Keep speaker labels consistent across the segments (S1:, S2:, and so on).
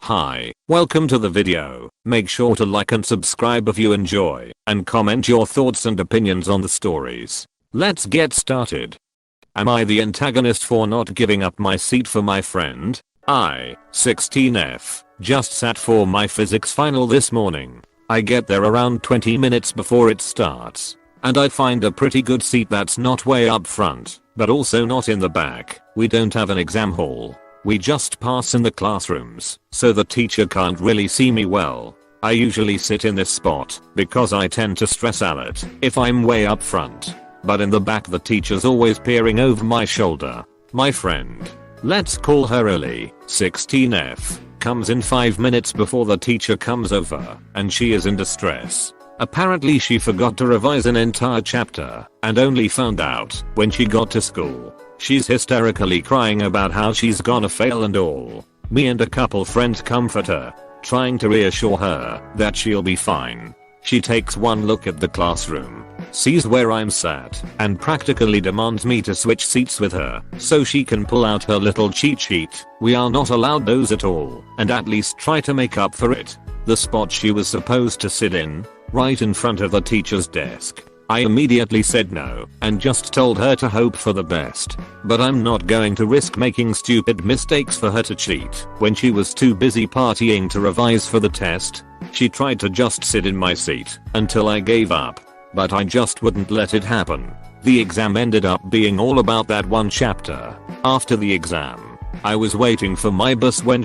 S1: Hi, welcome to the video. Make sure to like and subscribe if you enjoy, and comment your thoughts and opinions on the stories. Let's get started. Am I the antagonist for not giving up my seat for my friend? I, 16F, just sat for my physics final this morning. I get there around 20 minutes before it starts. And I find a pretty good seat that's not way up front, but also not in the back. We don't have an exam hall. We just pass in the classrooms, so the teacher can't really see me well. I usually sit in this spot because I tend to stress out if I'm way up front. But in the back the teacher's always peering over my shoulder. My friend, let's call her Ellie, 16F, comes in 5 minutes before the teacher comes over, and she is in distress. Apparently she forgot to revise an entire chapter and only found out when she got to school. She's hysterically crying about how she's gonna fail and all. Me and a couple friends comfort her, trying to reassure her that she'll be fine. She takes one look at the classroom, sees where I'm sat, and practically demands me to switch seats with her so she can pull out her little cheat sheet. We are not allowed those at all, and at least try to make up for it. The spot she was supposed to sit in, right in front of the teacher's desk. I immediately said no and just told her to hope for the best. But I'm not going to risk making stupid mistakes for her to cheat when she was too busy partying to revise for the test. She tried to just sit in my seat until I gave up, but I just wouldn't let it happen. The exam ended up being all about that one chapter. After the exam, I was waiting for my bus when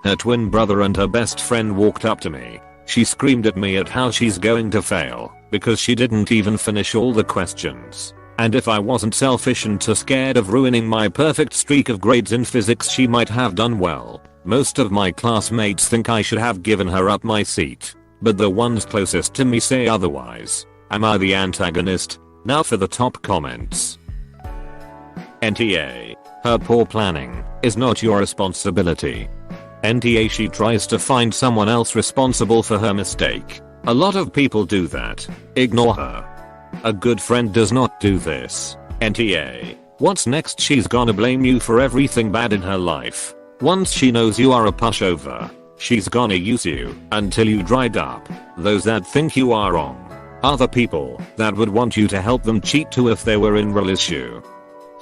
S1: her twin brother and her best friend walked up to me. She screamed at me at how she's going to fail because she didn't even finish all the questions. And if I wasn't selfish and too scared of ruining my perfect streak of grades in physics, she might have done well. Most of my classmates think I should have given her up my seat, but the ones closest to me say otherwise. Am I the antagonist? Now for the top comments. NTA. Her poor planning is not your responsibility. NTA, she tries to find someone else responsible for her mistake. A lot of people do that. Ignore her. A good friend does not do this. NTA. What's next? She's gonna blame you for everything bad in her life. Once she knows you are a pushover, she's gonna use you until you dried up. Those that think you are wrong are the people that would want you to help them cheat too if they were in real issue.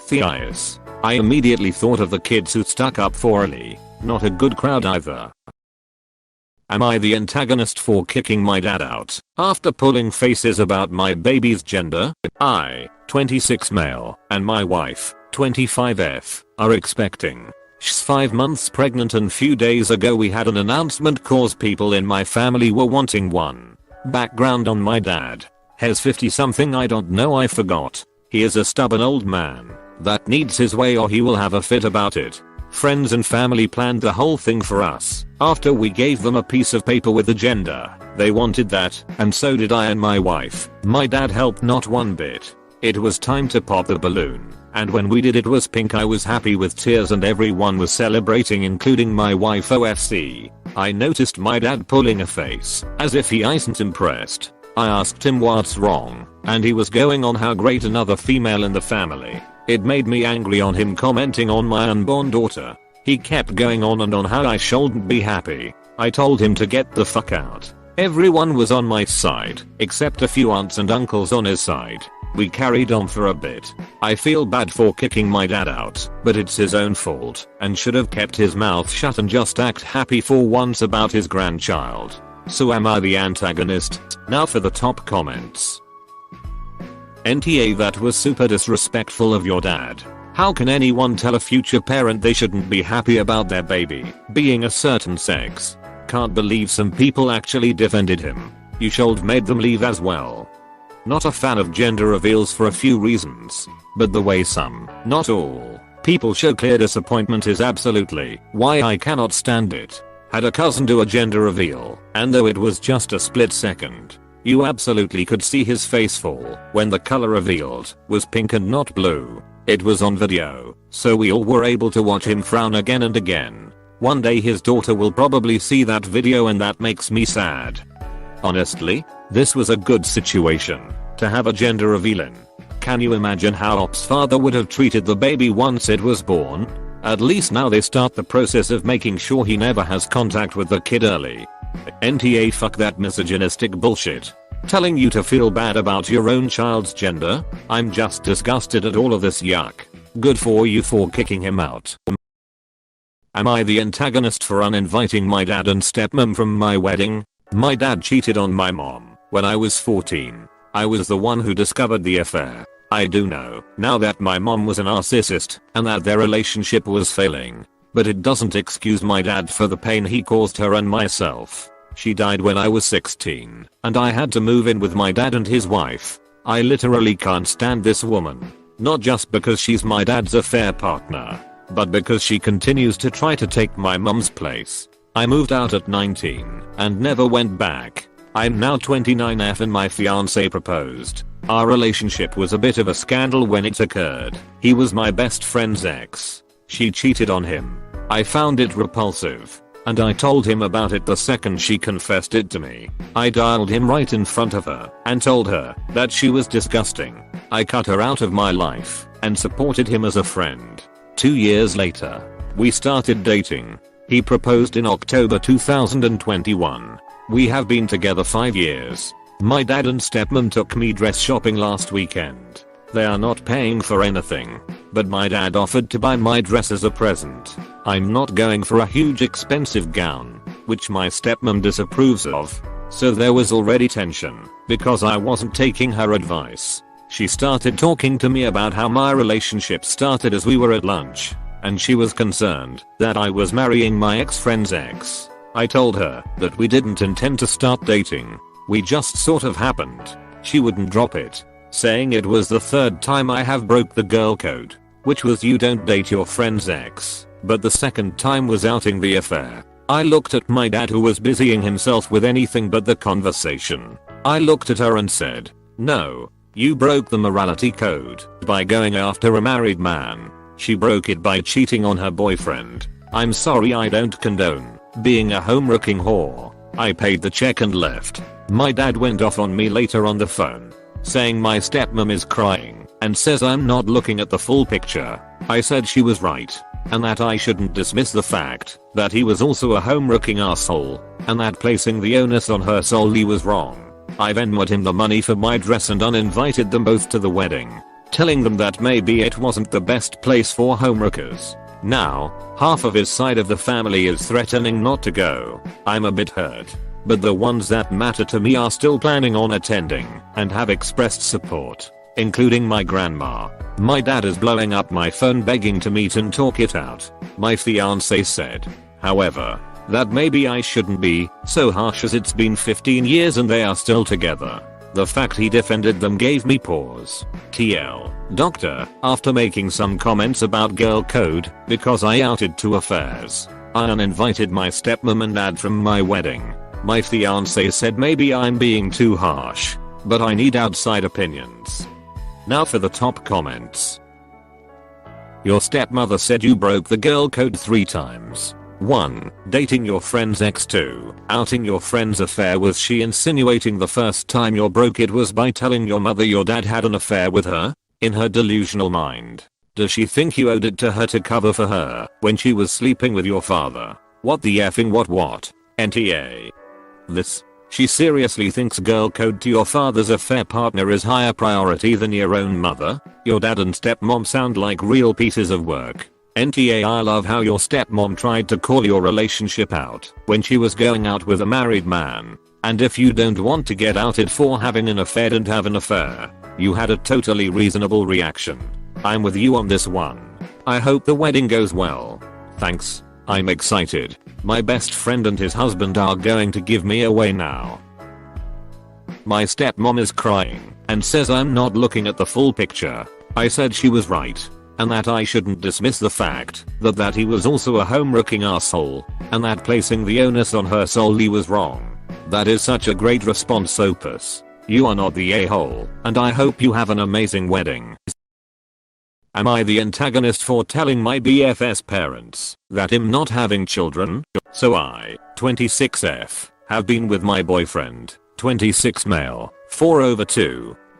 S1: Theias. I immediately thought of the kids who stuck up for Ellie. Not a good crowd either. Am I the antagonist for kicking my dad out after pulling faces about my baby's gender? I, 26 male, and my wife, 25F, are expecting. She's 5 months pregnant and few days ago we had an announcement cause people in my family were wanting one. Background on my dad. He's 50 something, I don't know, I forgot. He is a stubborn old man that needs his way or he will have a fit about it. Friends and family planned the whole thing for us. After we gave them a piece of paper with the gender, they wanted that, and so did I and my wife. My dad helped not one bit. It was time to pop the balloon, and when we did it was pink. I was happy with tears and everyone was celebrating, including my wife OFC. I noticed my dad pulling a face, as if he isn't impressed. I asked him what's wrong, and he was going on how great another female in the family. It made me angry on him commenting on my unborn daughter. He kept going on and on how I shouldn't be happy. I told him to get the fuck out. Everyone was on my side, except a few aunts and uncles on his side. We carried on for a bit. I feel bad for kicking my dad out, but it's his own fault, and should have kept his mouth shut and just act happy for once about his grandchild. So am I the antagonist? Now for the top comments. NTA, that was super disrespectful of your dad. How can anyone tell a future parent they shouldn't be happy about their baby being a certain sex? Can't believe some people actually defended him. You should made them leave as well. Not a fan of gender reveals for a few reasons, but the way some, not all, people show clear disappointment is absolutely why I cannot stand it. Had a cousin do a gender reveal, and though it was just a split second, you absolutely could see his face fall when the color revealed was pink and not blue. It was on video, so we all were able to watch him frown again and again. One day his daughter will probably see that video and that makes me sad. Honestly, this was a good situation to have a gender reveal in. Can you imagine how Op's father would have treated the baby once it was born? At least now they start the process of making sure he never has contact with the kid early. NTA, fuck that misogynistic bullshit. Telling you to feel bad about your own child's gender? I'm just disgusted at all of this yuck. Good for you for kicking him out. Am I the antagonist for uninviting my dad and stepmom from my wedding? My dad cheated on my mom when I was 14. I was the one who discovered the affair. I do know now that my mom was a narcissist and that their relationship was failing. But it doesn't excuse my dad for the pain he caused her and myself. She died when I was 16 and I had to move in with my dad and his wife. I literally can't stand this woman. Not just because she's my dad's affair partner, but because she continues to try to take my mom's place. I moved out at 19 and never went back. I'm now 29F and my fiance proposed. Our relationship was a bit of a scandal when it occurred. He was my best friend's ex. She cheated on him. I found it repulsive, and I told him about it the second she confessed it to me. I dialed him right in front of her and told her that she was disgusting. I cut her out of my life and supported him as a friend. 2 years later, we started dating. He proposed in October 2021. We have been together 5 years. My dad and stepmom took me dress shopping last weekend. They are not paying for anything, but my dad offered to buy my dress as a present. I'm not going for a huge expensive gown, which my stepmom disapproves of. So there was already tension, because I wasn't taking her advice. She started talking to me about how my relationship started as we were at lunch, and she was concerned that I was marrying my ex-friend's ex. I told her that we didn't intend to start dating. We just sort of happened. She wouldn't drop it, saying it was the third time I have broke the girl code, which was you don't date your friend's ex, but the second time was outing the affair. I looked at my dad, who was busying himself with anything but the conversation. I looked at her and said, "No, you broke the morality code by going after a married man. She broke it by cheating on her boyfriend. I'm sorry, I don't condone being a home-wrecking whore." I paid the check and left. My dad went off on me later on the phone, saying my stepmom is crying and says I'm not looking at the full picture. I said she was right, and that I shouldn't dismiss the fact that he was also a home-wrecking asshole, and that placing the onus on her solely was wrong. I Venmoed him the money for my dress and uninvited them both to the wedding, telling them that maybe it wasn't the best place for homewreckers. Now, half of his side of the family is threatening not to go. I'm a bit hurt, but the ones that matter to me are still planning on attending and have expressed support, including my grandma. My dad is blowing up my phone begging to meet and talk it out. My fiance said, however, that maybe I shouldn't be so harsh as it's been 15 years and they are still together. The fact he defended them gave me pause. TL. Doctor, after making some comments about girl code because I outed 2 affairs, I uninvited my stepmom and dad from my wedding. My fiance said maybe I'm being too harsh, but I need outside opinions. Now for the top comments. Your stepmother said you broke the girl code 3 times. 1. Dating your friend's ex. 2. Outing your friend's affair. Was she insinuating the first time you broke it was by telling your mother your dad had an affair with her? In her delusional mind, does she think you owed it to her to cover for her when she was sleeping with your father? What the effing what? NTA. She seriously thinks girl code to your father's affair partner is higher priority than your own mother? Your dad and stepmom sound like real pieces of work. NTA. I love how your stepmom tried to call your relationship out when she was going out with a married man. And if you don't want to get outed for having an affair, don't have an affair. You had a totally reasonable reaction. I'm with you on this one. I hope the wedding goes well. Thanks. I'm excited. My best friend and his husband are going to give me away now. My stepmom is crying and says I'm not looking at the full picture. I said she was right, and that I shouldn't dismiss the fact that he was also a home-wrecking asshole, and that placing the onus on her solely was wrong. That is such a great response, Opus. You are not the a-hole, and I hope you have an amazing wedding. Am I the antagonist for telling my BF's parents that I'm not having children? So I, 26F, have been with my boyfriend, 26 male, for over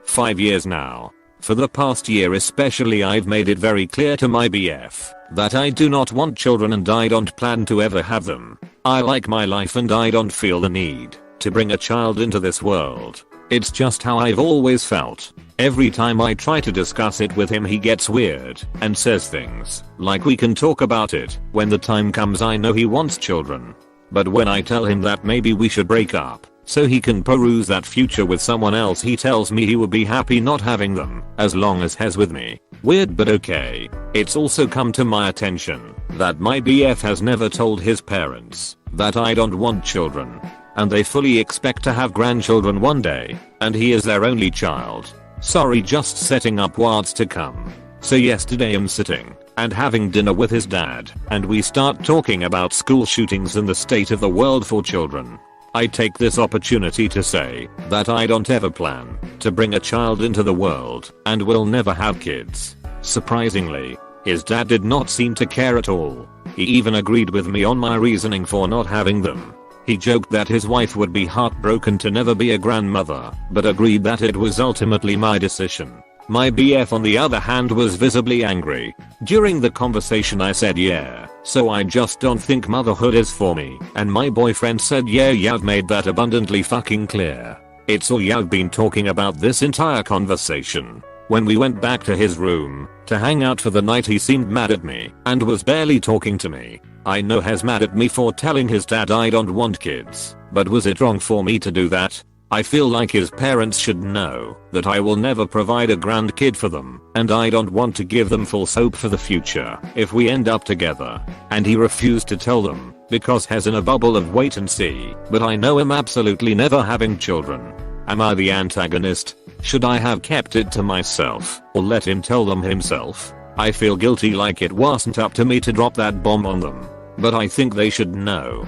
S1: 5 years now. For the past year especially I've made it very clear to my BF that I do not want children and I don't plan to ever have them. I like my life and I don't feel the need to bring a child into this world. It's just how I've always felt. Every time I try to discuss it with him he gets weird and says things like we can talk about it when the time comes. I know he wants children. But when I tell him that maybe we should break up so he can peruse that future with someone else, he tells me he would be happy not having them as long as he's with me. Weird but okay. It's also come to my attention that my BF has never told his parents that I don't want children. And they fully expect to have grandchildren one day. And he is their only child. Sorry, just setting up what's to come. So yesterday I'm sitting and having dinner with his dad and we start talking about school shootings and the state of the world for children. I take this opportunity to say that I don't ever plan to bring a child into the world and will never have kids. Surprisingly, his dad did not seem to care at all. He even agreed with me on my reasoning for not having them. He joked that his wife would be heartbroken to never be a grandmother, but agreed that it was ultimately my decision. My BF on the other hand was visibly angry. During the conversation I said yeah, so I just don't think motherhood is for me, and my boyfriend said yeah, you've made that abundantly fucking clear. It's all you've been talking about this entire conversation. When we went back to his room to hang out for the night he seemed mad at me and was barely talking to me. I know he's mad at me for telling his dad I don't want kids, but was it wrong for me to do that? I feel like his parents should know that I will never provide a grandkid for them and I don't want to give them false hope for the future if we end up together. And he refused to tell them because he's in a bubble of wait and see, but I know I'm absolutely never having children. Am I the antagonist? Should I have kept it to myself or let him tell them himself? I feel guilty like it wasn't up to me to drop that bomb on them, but I think they should know.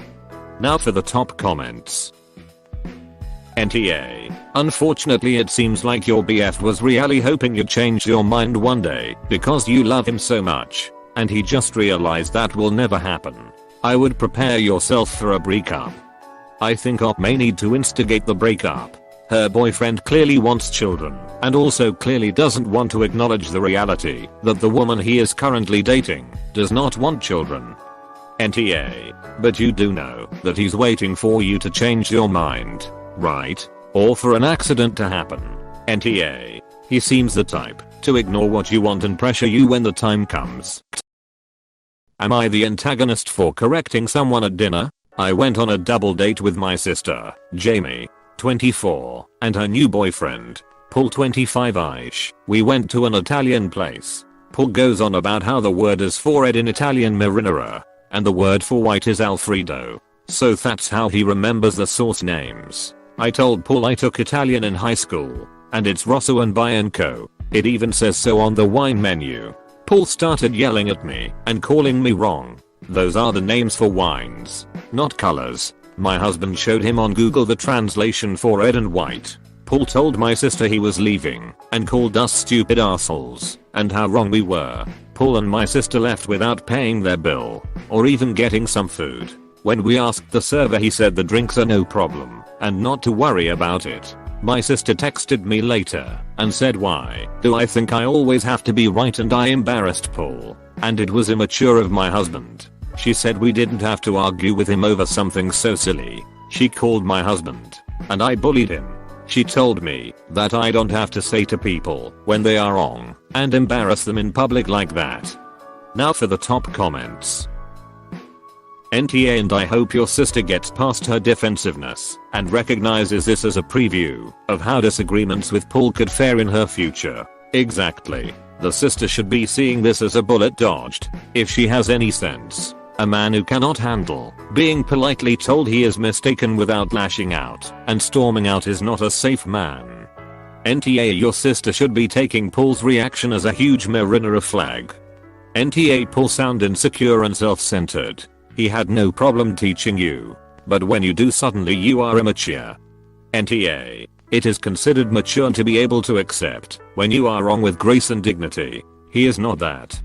S1: Now for the top comments. NTA. Unfortunately it seems like your BF was really hoping you'd change your mind one day because you love him so much, and he just realized that will never happen. I would prepare yourself for a breakup. I think Op may need to instigate the breakup. Her boyfriend clearly wants children and also clearly doesn't want to acknowledge the reality that the woman he is currently dating does not want children. NTA. But you do know that he's waiting for you to change your mind, right? Or for an accident to happen. NTA. He seems the type to ignore what you want and pressure you when the time comes. Am I the antagonist for correcting someone at dinner? I went on a double date with my sister, Jamie, 24, and her new boyfriend, Paul, 25ish. We went to an Italian place. Paul goes on about how the word is for red in Italian marinara, and the word for white is Alfredo. So that's how he remembers the source names. I told Paul I took Italian in high school, and it's Rosso and Bianco. It even says so on the wine menu. Paul started yelling at me and calling me wrong. Those are the names for wines, not colors. My husband showed him on Google the translation for red and white. Paul told my sister he was leaving and called us stupid assholes and how wrong we were. Paul and my sister left without paying their bill or even getting some food. When we asked the server he said the drinks are no problem and not to worry about it. My sister texted me later and said, why do I think I always have to be right, and I embarrassed Paul, and it was immature of my husband. She said we didn't have to argue with him over something so silly. She called my husband and I bullied him. She told me that I don't have to say to people when they are wrong and embarrass them in public like that. Now for the top comments. NTA. And I hope your sister gets past her defensiveness and recognizes this as a preview of how disagreements with Paul could fare in her future. Exactly. The sister should be seeing this as a bullet dodged, if she has any sense. A man who cannot handle being politely told he is mistaken without lashing out and storming out is not a safe man. NTA. Your sister should be taking Paul's reaction as a huge marinara flag. NTA. Paul sound insecure and self-centered. He had no problem teaching you, but when you do suddenly you are immature. NTA. It is considered mature to be able to accept when you are wrong with grace and dignity. He is not that.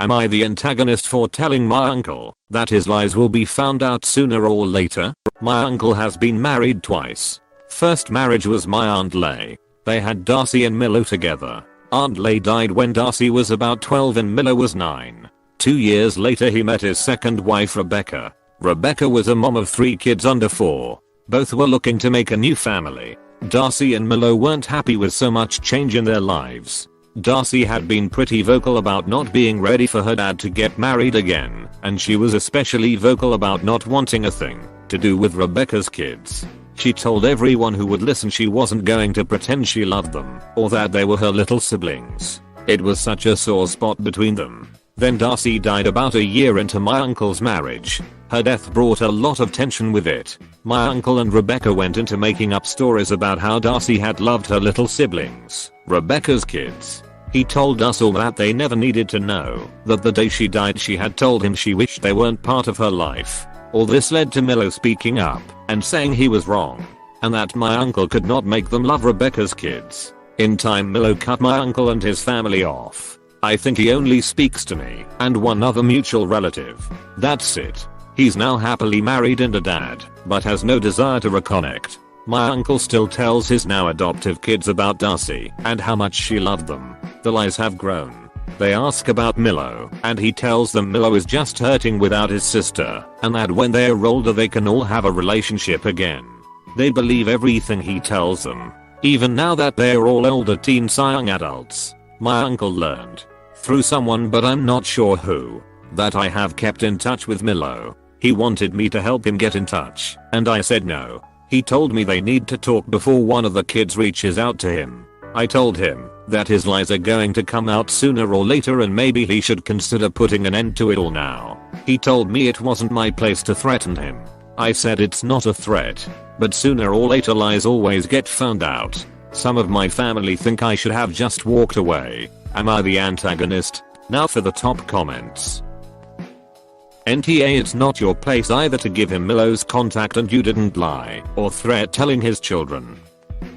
S1: Am I the antagonist for telling my uncle that his lies will be found out sooner or later? My uncle has been married twice. First marriage was my Aunt Lay. They had Darcy and Milo together. Aunt Lay died when Darcy was about 12 and Milo was 9. 2 years later he met his second wife Rebecca. Rebecca was a mom of 3 kids under 4. Both were looking to make a new family. Darcy and Milo weren't happy with so much change in their lives. Darcy had been pretty vocal about not being ready for her dad to get married again, and she was especially vocal about not wanting a thing to do with Rebecca's kids. She told everyone who would listen she wasn't going to pretend she loved them, or that they were her little siblings. It was such a sore spot between them. Then Darcy died about a year into my uncle's marriage. Her death brought a lot of tension with it. My uncle and Rebecca went into making up stories about how Darcy had loved her little siblings, Rebecca's kids. He told us all that they never needed to know that the day she died she had told him she wished they weren't part of her life. All this led to Milo speaking up and saying he was wrong, and that my uncle could not make them love Rebecca's kids. In time Milo cut my uncle and his family off. I think he only speaks to me and one other mutual relative. That's it. He's now happily married and a dad, but has no desire to reconnect. My uncle still tells his now adoptive kids about Darcy and how much she loved them. The lies have grown. They ask about Milo, and he tells them Milo is just hurting without his sister, and that when they are older they can all have a relationship again. They believe everything he tells them, even now that they are all older teens young adults. My uncle learned through someone, but I'm not sure who, that I have kept in touch with Milo. He wanted me to help him get in touch, and I said no. He told me they need to talk before one of the kids reaches out to him. I told him that his lies are going to come out sooner or later and maybe he should consider putting an end to it all now. He told me it wasn't my place to threaten him. I said it's not a threat, but sooner or later lies always get found out. Some of my family think I should have just walked away. Am I the antagonist? Now for the top comments. NTA, it's not your place either to give him Milo's contact and you didn't lie or threat telling his children.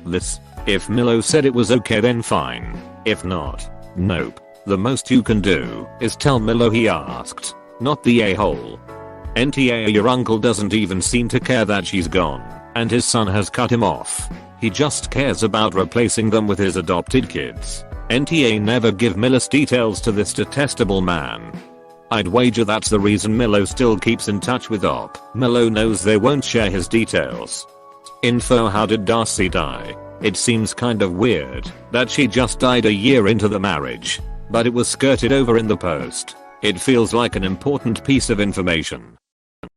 S1: This. If Milo said it was okay then fine. If not, nope. The most you can do is tell Milo he asked, not the a-hole. NTA, your uncle doesn't even seem to care that she's gone, and his son has cut him off. He just cares about replacing them with his adopted kids. NTA, never give Milo's details to this detestable man. I'd wager that's the reason Milo still keeps in touch with Op. Milo knows they won't share his details. Info, how did Darcy die? It seems kind of weird that she just died a year into the marriage, but it was skirted over in the post. It feels like an important piece of information.